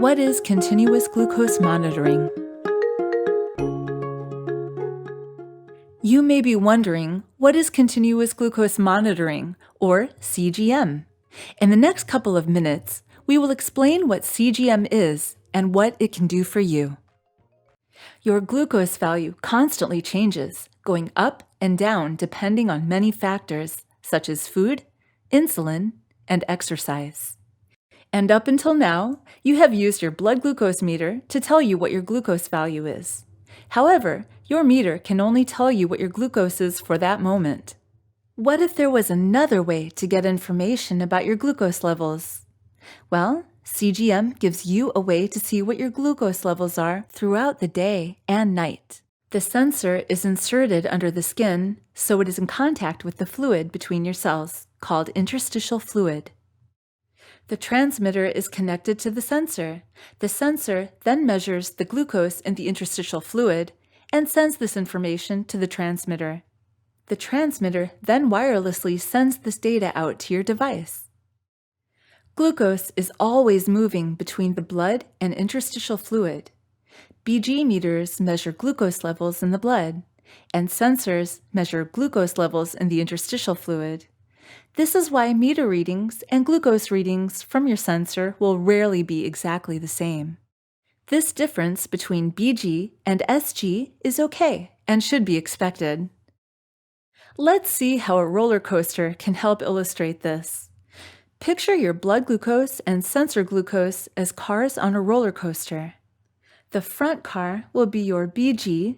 What is continuous glucose monitoring? You may be wondering, what is continuous glucose monitoring, or CGM? In the next couple of minutes, we will explain what CGM is and what it can do for you. Your glucose value constantly changes, going up and down depending on many factors, such as food, insulin, and exercise. And up until now, you have used your blood glucose meter to tell you what your glucose value is. However, your meter can only tell you what your glucose is for that moment. What if there was another way to get information about your glucose levels? Well, CGM gives you a way to see what your glucose levels are throughout the day and night. The sensor is inserted under the skin, so it is in contact with the fluid between your cells, called interstitial fluid. The transmitter is connected to the sensor. The sensor then measures the glucose in the interstitial fluid and sends this information to the transmitter. The transmitter then wirelessly sends this data out to your device. Glucose is always moving between the blood and interstitial fluid. BG meters measure glucose levels in the blood, and sensors measure glucose levels in the interstitial fluid. This is why meter readings and glucose readings from your sensor will rarely be exactly the same. This difference between BG and SG is okay and should be expected. Let's see how a roller coaster can help illustrate this. Picture your blood glucose and sensor glucose as cars on a roller coaster. The front car will be your BG,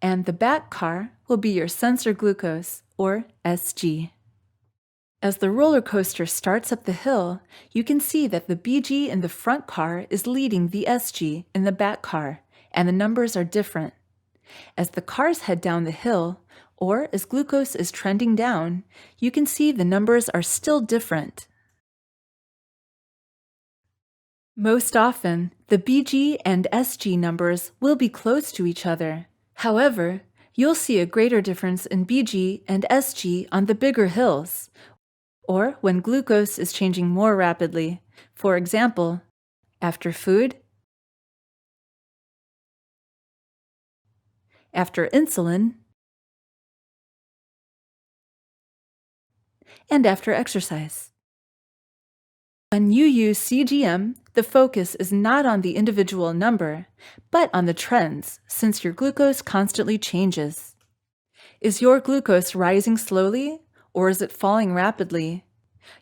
and the back car will be your sensor glucose, or SG. As the roller coaster starts up the hill, you can see that the BG in the front car is leading the SG in the back car, and the numbers are different. As the cars head down the hill, or as glucose is trending down, you can see the numbers are still different. Most often, the BG and SG numbers will be close to each other. However, you'll see a greater difference in BG and SG on the bigger hills, or when glucose is changing more rapidly. For example, after food, after insulin, and after exercise. When you use CGM, the focus is not on the individual number, but on the trends, since your glucose constantly changes. Is your glucose rising slowly, or is it falling rapidly?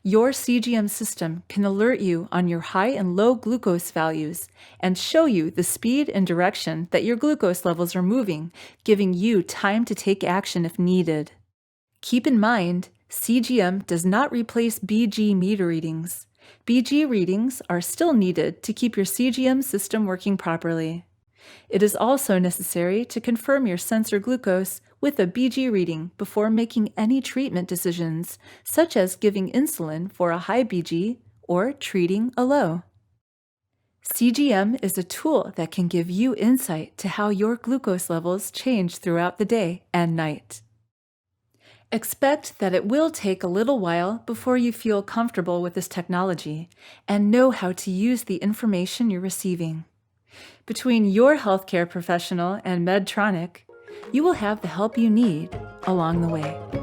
Your CGM system can alert you on your high and low glucose values and show you the speed and direction that your glucose levels are moving, giving you time to take action if needed. Keep in mind, CGM does not replace BG meter readings. BG readings are still needed to keep your CGM system working properly. It is also necessary to confirm your sensor glucose with a BG reading before making any treatment decisions, such as giving insulin for a high BG or treating a low. CGM is a tool that can give you insight to how your glucose levels change throughout the day and night. Expect that it will take a little while before you feel comfortable with this technology and know how to use the information you're receiving. Between your healthcare professional and Medtronic, you will have the help you need along the way.